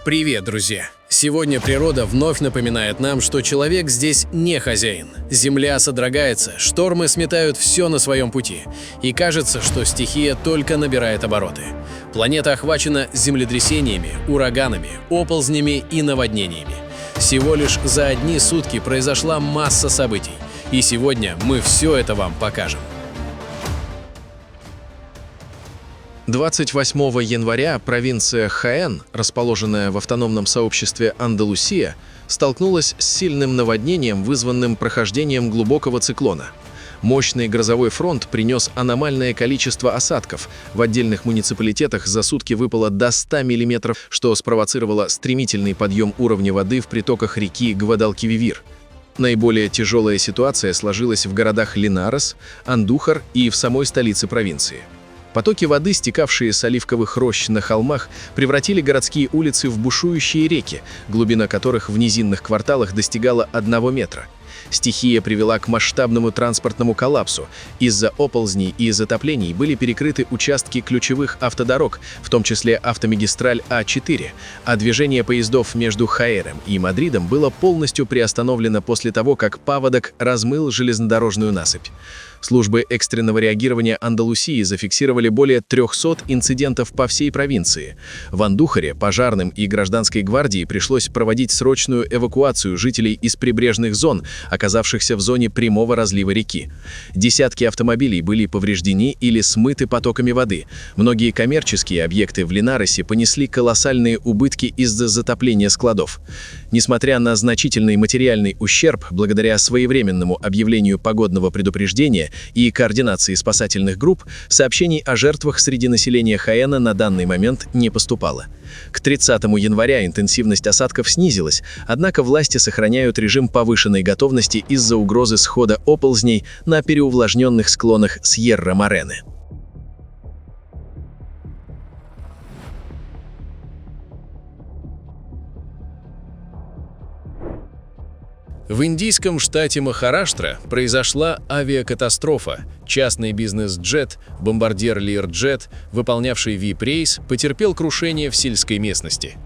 Привет, друзья! Сегодня природа вновь напоминает нам, что человек здесь не хозяин. Земля содрогается, штормы сметают все на своем пути. И кажется, что стихия только набирает обороты. Планета охвачена землетрясениями, ураганами, оползнями и наводнениями. Всего лишь за одни сутки произошла масса событий. И сегодня мы все это вам покажем. 28 января провинция Хаэн, расположенная в автономном сообществе Андалусия, столкнулась с сильным наводнением, вызванным прохождением глубокого циклона. Мощный грозовой фронт принес аномальное количество осадков. В отдельных муниципалитетах за сутки выпало до 100 мм, что спровоцировало стремительный подъем уровня воды в притоках реки Гвадалкививир. Наиболее тяжелая ситуация сложилась в городах Линарес, Андухар и в самой столице провинции. Потоки воды, стекавшие с оливковых рощ на холмах, превратили городские улицы в бушующие реки, глубина которых в низинных кварталах достигала 1 метра. Стихия привела к масштабному транспортному коллапсу. Из-за оползней и затоплений были перекрыты участки ключевых автодорог, в том числе автомагистраль А4, а движение поездов между Хаэром и Мадридом было полностью приостановлено после того, как паводок размыл железнодорожную насыпь. Службы экстренного реагирования Андалусии зафиксировали более 300 инцидентов по всей провинции. В Андухаре пожарным и гражданской гвардии пришлось проводить срочную эвакуацию жителей из прибрежных зон, оказавшихся в зоне прямого разлива реки. Десятки автомобилей были повреждены или смыты потоками воды. Многие коммерческие объекты в Линаресе понесли колоссальные убытки из-за затопления складов. Несмотря на значительный материальный ущерб, благодаря своевременному объявлению погодного предупреждения и координации спасательных групп, сообщений о жертвах среди населения Хаэна на данный момент не поступало. К 30 января интенсивность осадков снизилась, однако власти сохраняют режим повышенной готовности из-за угрозы схода оползней на переувлажненных склонах Сьерра-Морены. В индийском штате Махараштра произошла авиакатастрофа. Частный бизнес-джет, бомбардир Learjet, выполнявший VIP-рейс, потерпел крушение в сельской местности.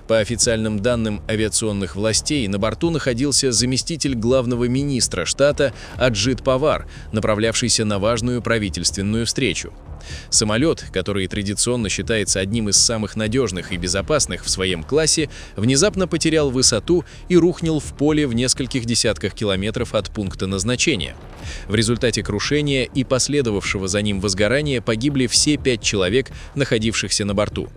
По официальным данным авиационных властей, на борту находился заместитель главного министра штата Аджит Павар, направлявшийся на важную правительственную встречу. Самолет, который традиционно считается одним из самых надежных и безопасных в своем классе, внезапно потерял высоту и рухнул в поле в нескольких десятках километров от пункта назначения. В результате крушения и последовавшего за ним возгорания погибли все 5 человек, находившихся на борту.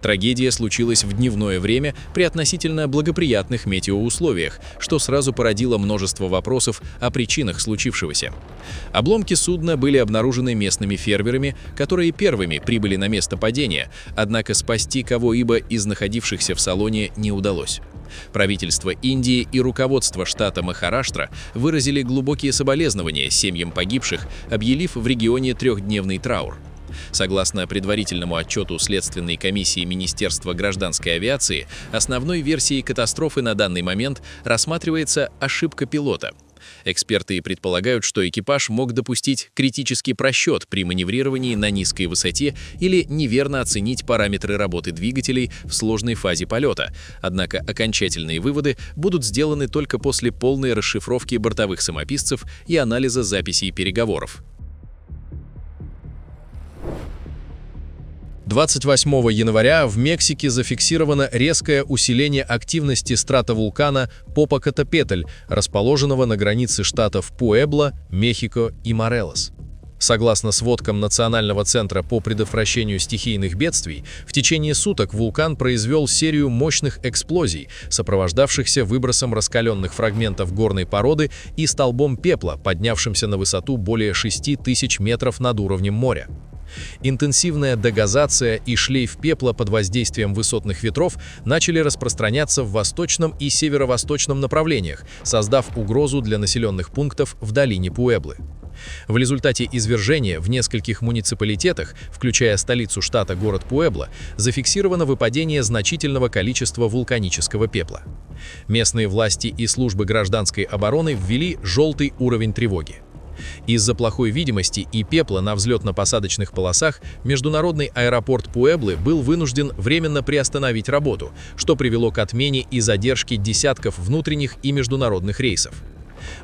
Трагедия случилась в дневное время при относительно благоприятных метеоусловиях, что сразу породило множество вопросов о причинах случившегося. Обломки судна были обнаружены местными фермерами, которые первыми прибыли на место падения, однако спасти кого-либо из находившихся в салоне не удалось. Правительство Индии и руководство штата Махараштра выразили глубокие соболезнования семьям погибших, объявив в регионе 3-дневный траур. Согласно предварительному отчету Следственной комиссии Министерства гражданской авиации, основной версией катастрофы на данный момент рассматривается ошибка пилота. Эксперты предполагают, что экипаж мог допустить критический просчет при маневрировании на низкой высоте или неверно оценить параметры работы двигателей в сложной фазе полета, однако окончательные выводы будут сделаны только после полной расшифровки бортовых самописцев и анализа записей переговоров. 28 января в Мексике зафиксировано резкое усиление активности стратовулкана Попокатепетль, расположенного на границе штатов Пуэбло, Мехико и Морелос. Согласно сводкам Национального центра по предотвращению стихийных бедствий, в течение суток вулкан произвел серию мощных эксплозий, сопровождавшихся выбросом раскаленных фрагментов горной породы и столбом пепла, поднявшимся на высоту более 6000 метров над уровнем моря. Интенсивная дегазация и шлейф пепла под воздействием высотных ветров начали распространяться в восточном и северо-восточном направлениях, создав угрозу для населенных пунктов в долине Пуэблы. В результате извержения в нескольких муниципалитетах, включая столицу штата город Пуэбло, зафиксировано выпадение значительного количества вулканического пепла. Местные власти и службы гражданской обороны ввели желтый уровень тревоги. Из-за плохой видимости и пепла на взлетно-посадочных полосах международный аэропорт Пуэблы был вынужден временно приостановить работу, что привело к отмене и задержке десятков внутренних и международных рейсов.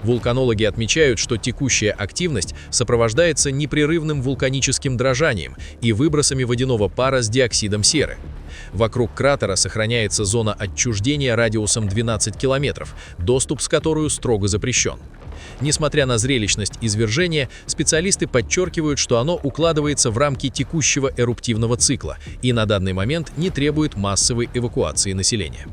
Вулканологи отмечают, что текущая активность сопровождается непрерывным вулканическим дрожанием и выбросами водяного пара с диоксидом серы. Вокруг кратера сохраняется зона отчуждения радиусом 12 километров, доступ с которой строго запрещен. Несмотря на зрелищность извержения, специалисты подчеркивают, что оно укладывается в рамки текущего эруптивного цикла и на данный момент не требует массовой эвакуации населения.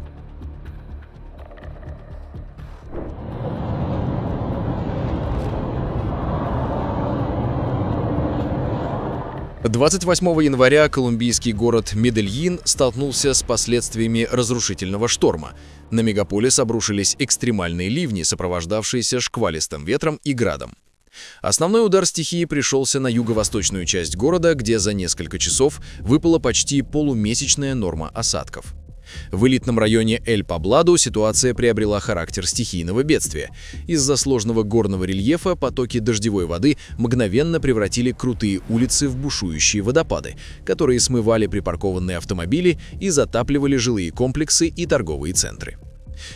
28 января колумбийский город Медельин столкнулся с последствиями разрушительного шторма. На мегаполис обрушились экстремальные ливни, сопровождавшиеся шквалистым ветром и градом. Основной удар стихии пришелся на юго-восточную часть города, где за несколько часов выпала почти полумесячная норма осадков. В элитном районе Эль-Пабладо ситуация приобрела характер стихийного бедствия. Из-за сложного горного рельефа потоки дождевой воды мгновенно превратили крутые улицы в бушующие водопады, которые смывали припаркованные автомобили и затапливали жилые комплексы и торговые центры.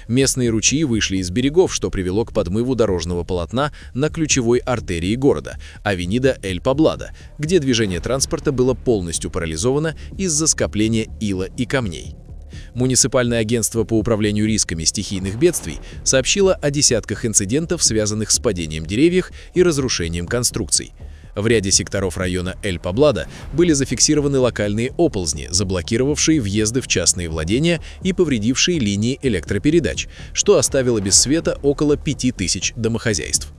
Местные ручьи вышли из берегов, что привело к подмыву дорожного полотна на ключевой артерии города – Авенида Эль-Пабладо, где движение транспорта было полностью парализовано из-за скопления ила и камней. Муниципальное агентство по управлению рисками стихийных бедствий сообщило о десятках инцидентов, связанных с падением деревьев и разрушением конструкций. В ряде секторов района Эль-Пабладо были зафиксированы локальные оползни, заблокировавшие въезды в частные владения и повредившие линии электропередач, что оставило без света около 5000 домохозяйств.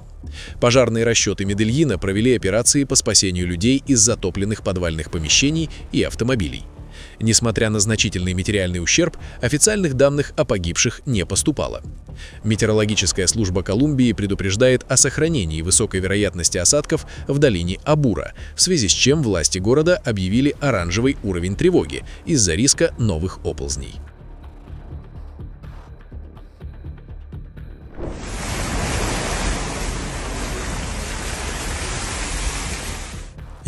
Пожарные расчеты Медельина провели операции по спасению людей из затопленных подвальных помещений и автомобилей. Несмотря на значительный материальный ущерб, официальных данных о погибших не поступало. Метеорологическая служба Колумбии предупреждает о сохранении высокой вероятности осадков в долине Абура, в связи с чем власти города объявили оранжевый уровень тревоги из-за риска новых оползней.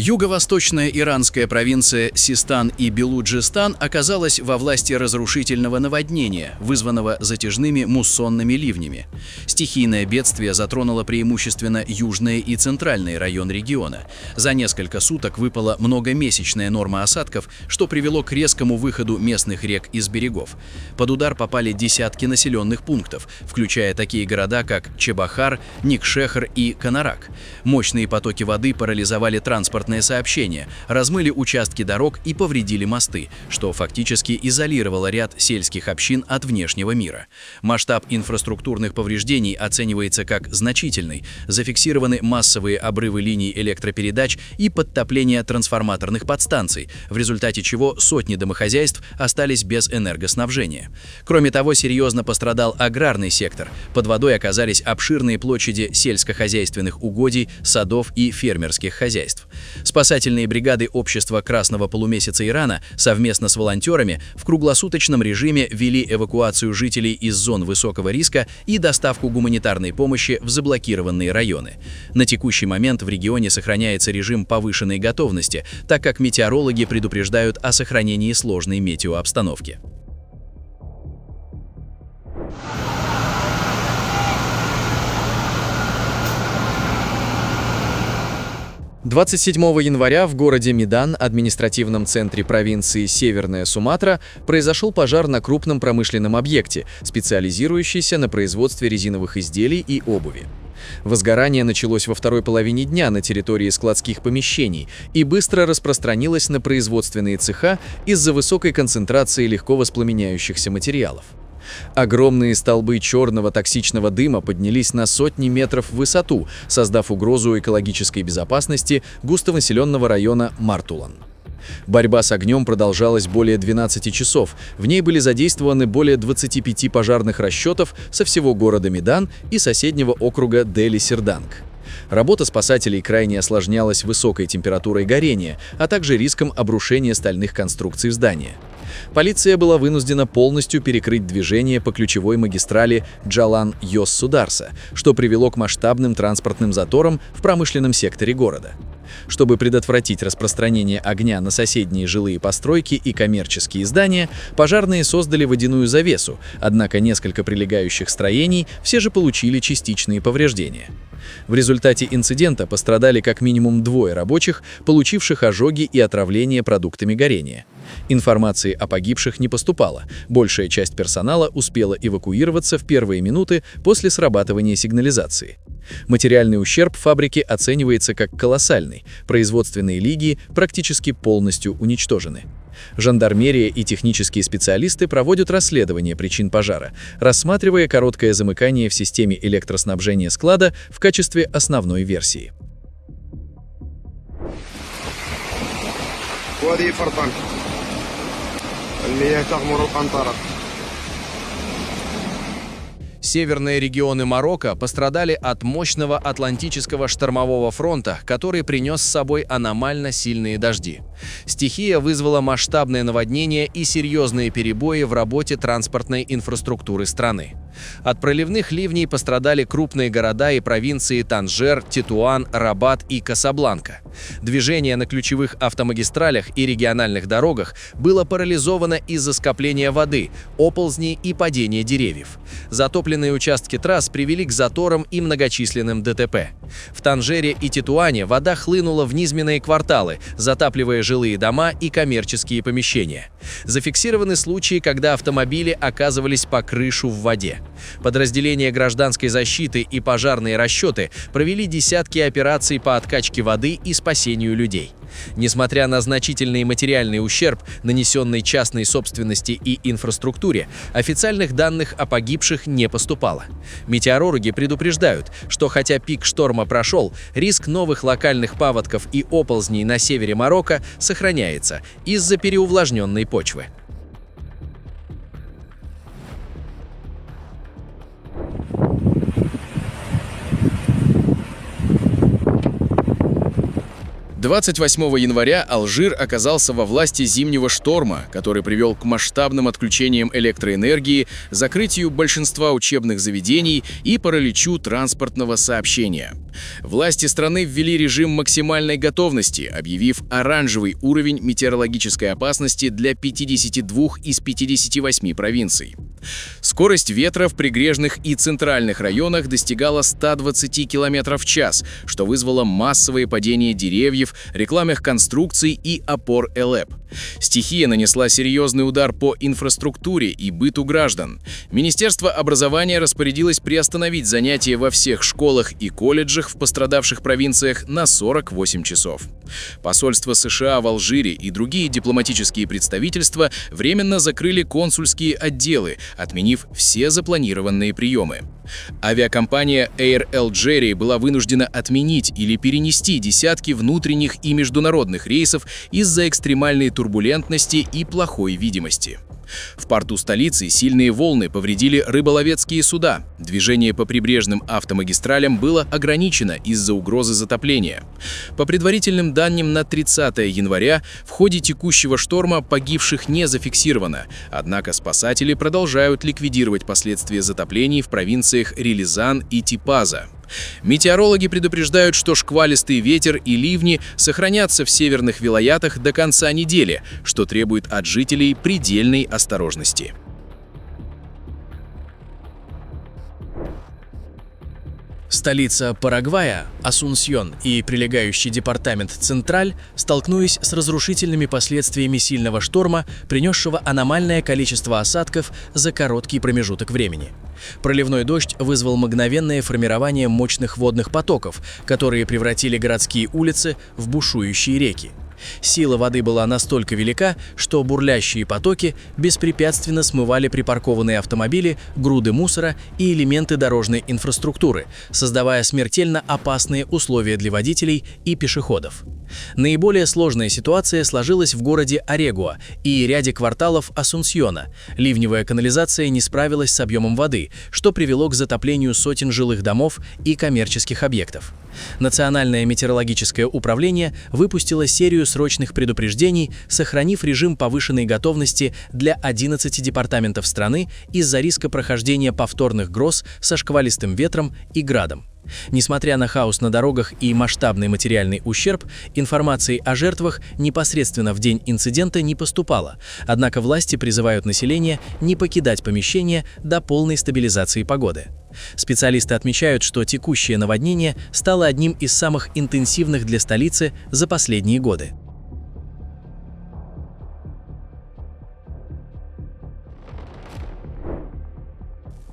Юго-восточная иранская провинция Систан и Белуджистан оказалась во власти разрушительного наводнения, вызванного затяжными муссонными ливнями. Стихийное бедствие затронуло преимущественно южные и центральные районы региона. За несколько суток выпала многомесячная норма осадков, что привело к резкому выходу местных рек из берегов. Под удар попали десятки населенных пунктов, включая такие города, как Чебахар, Никшехр и Канарак. Мощные потоки воды парализовали транспортные сообщения, размыли участки дорог и повредили мосты, что фактически изолировало ряд сельских общин от внешнего мира. Масштаб инфраструктурных повреждений оценивается как значительный. Зафиксированы массовые обрывы линий электропередач и подтопление трансформаторных подстанций, в результате чего сотни домохозяйств остались без энергоснабжения. Кроме того, серьезно пострадал аграрный сектор. Под водой оказались обширные площади сельскохозяйственных угодий, садов и фермерских хозяйств. Спасательные бригады Общества Красного полумесяца Ирана совместно с волонтерами в круглосуточном режиме вели эвакуацию жителей из зон высокого риска и доставку гуманитарной помощи в заблокированные районы. На текущий момент в регионе сохраняется режим повышенной готовности, так как метеорологи предупреждают о сохранении сложной метеообстановки. 27 января в городе Медан, административном центре провинции Северная Суматра, произошел пожар на крупном промышленном объекте, специализирующийся на производстве резиновых изделий и обуви. Возгорание началось во второй половине дня на территории складских помещений и быстро распространилось на производственные цеха из-за высокой концентрации легко воспламеняющихся материалов. Огромные столбы черного токсичного дыма поднялись на сотни метров в высоту, создав угрозу экологической безопасности густонаселенного района Мартулан. Борьба с огнем продолжалась более 12 часов. В ней были задействованы более 25 пожарных расчетов со всего города Медан и соседнего округа Дели-Серданг. Работа спасателей крайне осложнялась высокой температурой горения, а также риском обрушения стальных конструкций здания. Полиция была вынуждена полностью перекрыть движение по ключевой магистрали Джалан-Йос-Сударса, что привело к масштабным транспортным заторам в промышленном секторе города. Чтобы предотвратить распространение огня на соседние жилые постройки и коммерческие здания, пожарные создали водяную завесу, однако несколько прилегающих строений все же получили частичные повреждения. В результате инцидента пострадали как минимум 2 рабочих, получивших ожоги и отравление продуктами горения. Информации о погибших не поступало, большая часть персонала успела эвакуироваться в первые минуты после срабатывания сигнализации. Материальный ущерб фабрике оценивается как колоссальный, производственные линии практически полностью уничтожены. Жандармерия и технические специалисты проводят расследование причин пожара, рассматривая короткое замыкание в системе электроснабжения склада в качестве основной версии. Северные регионы Марокко пострадали от мощного Атлантического штормового фронта, который принес с собой аномально сильные дожди. Стихия вызвала масштабное наводнение и серьезные перебои в работе транспортной инфраструктуры страны. От проливных ливней пострадали крупные города и провинции Танжер, Тетуан, Рабат и Касабланка. Движение на ключевых автомагистралях и региональных дорогах было парализовано из-за скопления воды, оползней и падения деревьев. Затопленные участки трасс привели к заторам и многочисленным ДТП. В Танжере и Тетуане вода хлынула в низменные кварталы, затапливая жилые дома и коммерческие помещения. Зафиксированы случаи, когда автомобили оказывались по крышу в воде. Подразделения гражданской защиты и пожарные расчеты провели десятки операций по откачке воды и спасению людей. Несмотря на значительный материальный ущерб, нанесенный частной собственности и инфраструктуре, официальных данных о погибших не поступало. Метеорологи предупреждают, что хотя пик шторма прошел, риск новых локальных паводков и оползней на севере Марокко сохраняется из-за переувлажненной почвы. – 28 января Алжир оказался во власти зимнего шторма, который привел к масштабным отключениям электроэнергии, закрытию большинства учебных заведений и параличу транспортного сообщения. Власти страны ввели режим максимальной готовности, объявив оранжевый уровень метеорологической опасности для 52 из 58 провинций. Скорость ветра в прибрежных и центральных районах достигала 120 км в час, что вызвало массовые падения деревьев, рекламных конструкций и опор ЭЛЭП. Стихия нанесла серьезный удар по инфраструктуре и быту граждан. Министерство образования распорядилось приостановить занятия во всех школах и колледжах в пострадавших провинциях на 48 часов. Посольство США в Алжире и другие дипломатические представительства временно закрыли консульские отделы, отменив все запланированные приемы. Авиакомпания Air Algeria была вынуждена отменить или перенести десятки внутренних и международных рейсов из-за экстремальной турбулентности и плохой видимости. В порту столицы сильные волны повредили рыболовецкие суда. Движение по прибрежным автомагистралям было ограничено из-за угрозы затопления. По предварительным данным на 30 января в ходе текущего шторма погибших не зафиксировано, однако спасатели продолжают ликвидировать последствия затоплений в провинциях Рилизан и Типаза. Метеорологи предупреждают, что шквалистый ветер и ливни сохранятся в северных вилаятах до конца недели, что требует от жителей предельной осторожности. Столица Парагвая, Асунсьон и прилегающий департамент Централь столкнулись с разрушительными последствиями сильного шторма, принесшего аномальное количество осадков за короткий промежуток времени. Проливной дождь вызвал мгновенное формирование мощных водных потоков, которые превратили городские улицы в бушующие реки. Сила воды была настолько велика, что бурлящие потоки беспрепятственно смывали припаркованные автомобили, груды мусора и элементы дорожной инфраструктуры, создавая смертельно опасные условия для водителей и пешеходов. Наиболее сложная ситуация сложилась в городе Орегуа и ряде кварталов Асунсьона. Ливневая канализация не справилась с объемом воды, что привело к затоплению сотен жилых домов и коммерческих объектов. Национальное метеорологическое управление выпустило серию срочных предупреждений, сохранив режим повышенной готовности для 11 департаментов страны из-за риска прохождения повторных гроз со шквалистым ветром и градом. Несмотря на хаос на дорогах и масштабный материальный ущерб, информации о жертвах непосредственно в день инцидента не поступало, однако власти призывают население не покидать помещение до полной стабилизации погоды. Специалисты отмечают, что текущее наводнение стало одним из самых интенсивных для столицы за последние годы.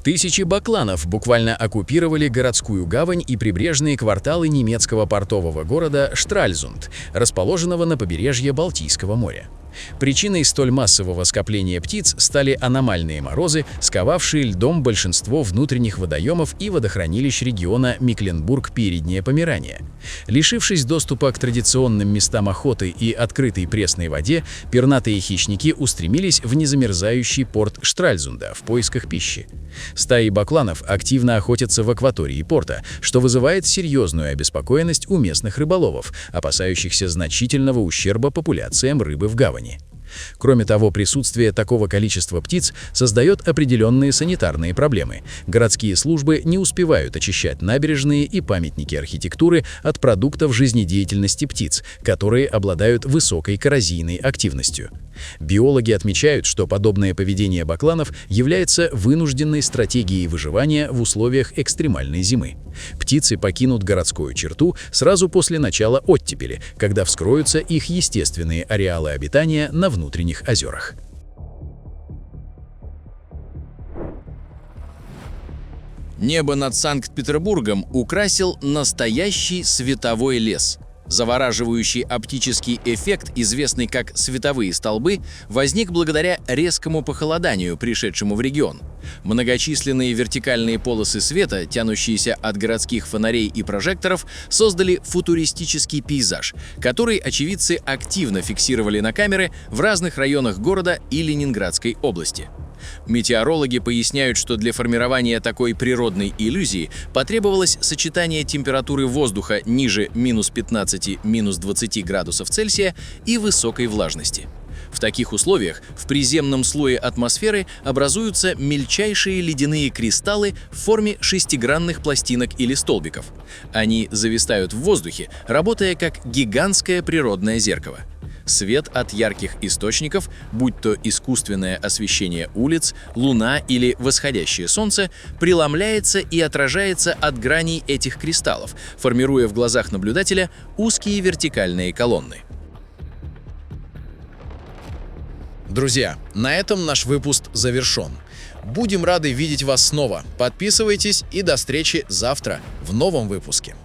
Тысячи бакланов буквально оккупировали городскую гавань и прибрежные кварталы немецкого портового города Штральзунд, расположенного на побережье Балтийского моря. Причиной столь массового скопления птиц стали аномальные морозы, сковавшие льдом большинство внутренних водоемов и водохранилищ региона Мекленбург-Передняя Померания. Лишившись доступа к традиционным местам охоты и открытой пресной воде, пернатые хищники устремились в незамерзающий порт Штральзунда в поисках пищи. Стаи бакланов активно охотятся в акватории порта, что вызывает серьезную обеспокоенность у местных рыболовов, опасающихся значительного ущерба популяциям рыбы в гавани. Кроме того, присутствие такого количества птиц создает определенные санитарные проблемы. Городские службы не успевают очищать набережные и памятники архитектуры от продуктов жизнедеятельности птиц, которые обладают высокой коррозийной активностью. Биологи отмечают, что подобное поведение бакланов является вынужденной стратегией выживания в условиях экстремальной зимы. Птицы покинут городскую черту сразу после начала оттепели, когда вскроются их естественные ареалы обитания на внутренних озерах. Небо над Санкт-Петербургом украсил настоящий световой лес. Завораживающий оптический эффект, известный как световые столбы, возник благодаря резкому похолоданию, пришедшему в регион. Многочисленные вертикальные полосы света, тянущиеся от городских фонарей и прожекторов, создали футуристический пейзаж, который очевидцы активно фиксировали на камеры в разных районах города и Ленинградской области. Метеорологи поясняют, что для формирования такой природной иллюзии потребовалось сочетание температуры воздуха ниже -15–-20 градусов Цельсия и высокой влажности. В таких условиях в приземном слое атмосферы образуются мельчайшие ледяные кристаллы в форме шестигранных пластинок или столбиков. Они зависают в воздухе, работая как гигантское природное зеркало. Свет от ярких источников, будь то искусственное освещение улиц, луна или восходящее солнце, преломляется и отражается от граней этих кристаллов, формируя в глазах наблюдателя узкие вертикальные колонны. Друзья, на этом наш выпуск завершен. Будем рады видеть вас снова. Подписывайтесь и до встречи завтра в новом выпуске.